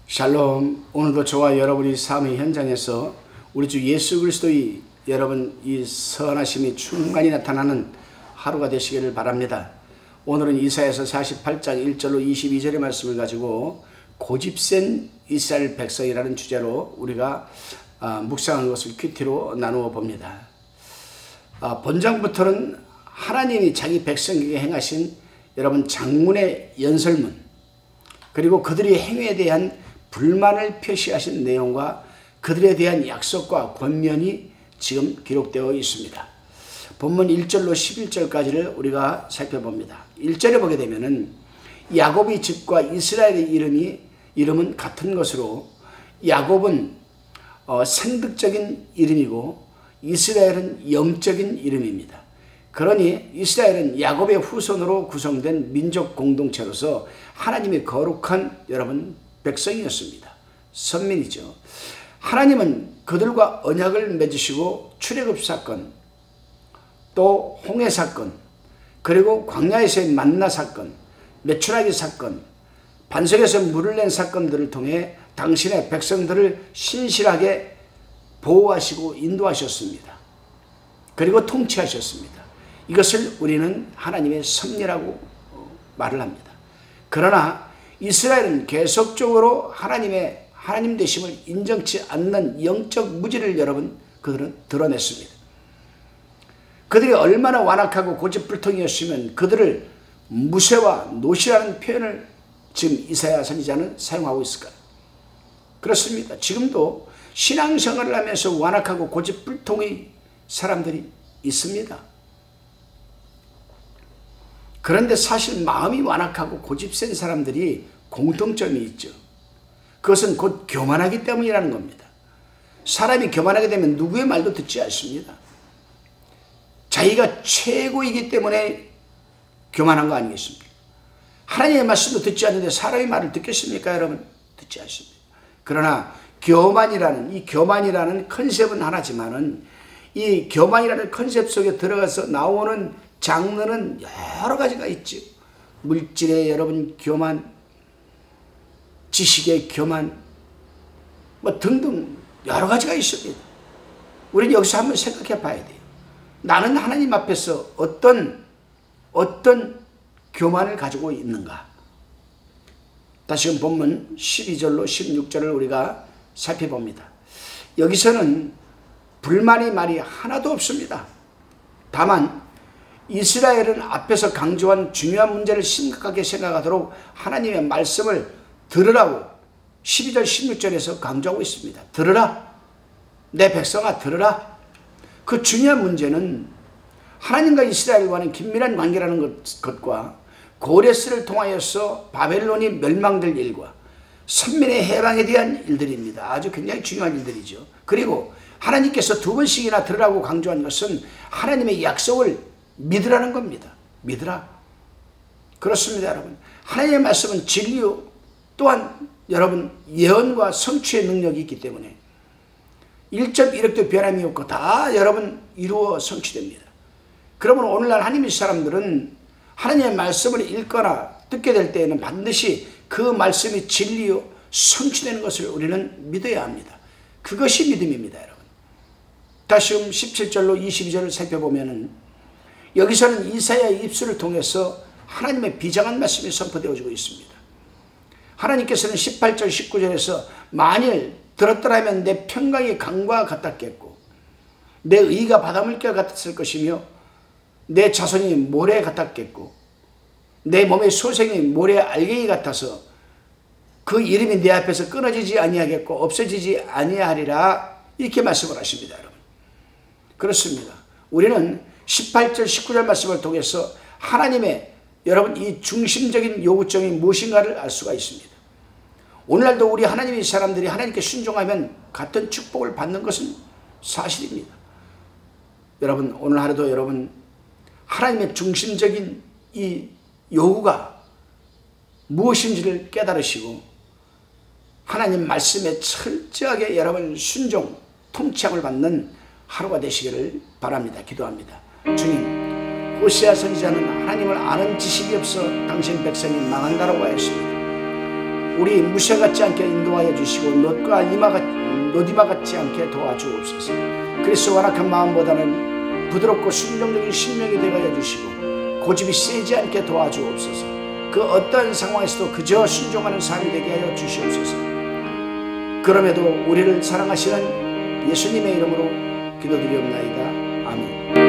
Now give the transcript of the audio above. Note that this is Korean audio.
샬롬. 오늘도 저와 여러분이 삶의 현장에서 우리 주 예수 그리스도의 여러분 이 선하심이 충만히 나타나는 하루가 되시기를 바랍니다. 오늘은 이사야서 48장 1절로 22절의 말씀을 가지고 고집센 이스라엘 백성이라는 주제로 우리가 묵상한 것을 큐티로 나누어 봅니다. 본장부터는 하나님이 자기 백성에게 행하신 여러분 장문의 연설문, 그리고 그들의 행위에 대한 불만을 표시하신 내용과 그들에 대한 약속과 권면이 지금 기록되어 있습니다. 본문 1절로 11절까지를 우리가 살펴봅니다. 1절에 보게 되면은 야곱의 집과 이스라엘의 이름은 같은 것으로 야곱은 생득적인 이름이고 이스라엘은 영적인 이름입니다. 그러니 이스라엘은 야곱의 후손으로 구성된 민족 공동체로서 하나님의 거룩한 여러분 백성이었습니다. 선민이죠. 하나님은 그들과 언약을 맺으시고 출애굽 사건, 또 홍해 사건, 그리고 광야에서의 만나 사건, 메추라기 사건, 반석에서 물을 낸 사건들을 통해 당신의 백성들을 신실하게 보호하시고 인도하셨습니다. 그리고 통치하셨습니다. 이것을 우리는 하나님의 섭리라고 말을 합니다. 그러나 이스라엘은 계속적으로 하나님 되심을 인정치 않는 영적 무지를 여러분 그들은 드러냈습니다. 그들이 얼마나 완악하고 고집불통이었으면 그들을 무쇠와 노시라는 표현을 지금 이사야 선지자는 사용하고 있을까요? 그렇습니다. 지금도 신앙생활을 하면서 완악하고 고집불통의 사람들이 있습니다. 그런데 사실 마음이 완악하고 고집센 사람들이 공통점이 있죠. 그것은 곧 교만하기 때문이라는 겁니다. 사람이 교만하게 되면 누구의 말도 듣지 않습니다. 자기가 최고이기 때문에 교만한 거 아니겠습니까? 하나님의 말씀도 듣지 않는데 사람의 말을 듣겠습니까, 여러분? 듣지 않습니다. 그러나 이 교만이라는 컨셉은 하나지만은 이 교만이라는 컨셉 속에 들어가서 나오는 장르는 여러 가지가 있죠. 물질의 여러분 교만, 지식의 교만, 등등 여러 가지가 있습니다. 우리는 여기서 한번 생각해 봐야 돼요. 나는 하나님 앞에서 어떤 교만을 가지고 있는가? 다시금 본문 12절로 16절을 우리가 살펴봅니다. 여기서는 불만의 말이 하나도 없습니다. 다만 이스라엘은 앞에서 강조한 중요한 문제를 심각하게 생각하도록 하나님의 말씀을 들으라고 12절 16절에서 강조하고 있습니다. 들으라. 내 백성아 들으라. 그 중요한 문제는 하나님과 이스라엘과는 긴밀한 관계라는 것과 고레스를 통하여서 바벨론이 멸망될 일과 선민의 해방에 대한 일들입니다. 아주 굉장히 중요한 일들이죠. 그리고 하나님께서 두 번씩이나 들으라고 강조한 것은 하나님의 약속을 믿으라는 겁니다. 믿으라. 그렇습니다, 여러분. 하나님의 말씀은 진리요, 또한 여러분 예언과 성취의 능력이 있기 때문에 1.1억도 변함이 없고 다 여러분 이루어 성취됩니다. 그러면 오늘날 하나님의 사람들은 하나님의 말씀을 읽거나 듣게 될 때에는 반드시 그 말씀이 진리요 성취되는 것을 우리는 믿어야 합니다. 그것이 믿음입니다, 여러분. 다시 17절로 22절을 살펴보면은 여기서는 이사야의 입술을 통해서 하나님의 비장한 말씀이 선포되어지고 있습니다. 하나님께서는 18절 19절에서 만일 들었더라면 내 평강이 강과 같았겠고 내 의가 바닷물결 같았을 것이며 내 자손이 모래 같았겠고 내 몸의 소생이 모래 알갱이 같아서 그 이름이 내 앞에서 끊어지지 아니하겠고 없어지지 아니하리라, 이렇게 말씀을 하십니다, 여러분. 그렇습니다. 우리는 18절 19절 말씀을 통해서 하나님의 여러분 이 중심적인 요구점이 무엇인가를 알 수가 있습니다. 오늘날도 우리 하나님의 사람들이 하나님께 순종하면 같은 축복을 받는 것은 사실입니다. 여러분 오늘 하루도 여러분 하나님의 중심적인 이 요구가 무엇인지를 깨달으시고 하나님 말씀에 철저하게 여러분 순종, 통치함을 받는 하루가 되시기를 바랍니다. 기도합니다. 주님, 호세아 선지자는 하나님을 아는 지식이 없어 당신 백성이 망한다라고 하였습니다. 우리 무쇠 같지 않게 인도하여 주시고 놋이마 같지 않게 도와주옵소서. 그리스도 완악한 마음보다는 부드럽고 순종적인 심령이 되게 주시고 고집이 세지 않게 도와주옵소서. 그 어떤 상황에서도 그저 순종하는 삶이 되게 하여 주시옵소서. 그럼에도 우리를 사랑하시는 예수님의 이름으로 기도드리옵나이다. 아멘.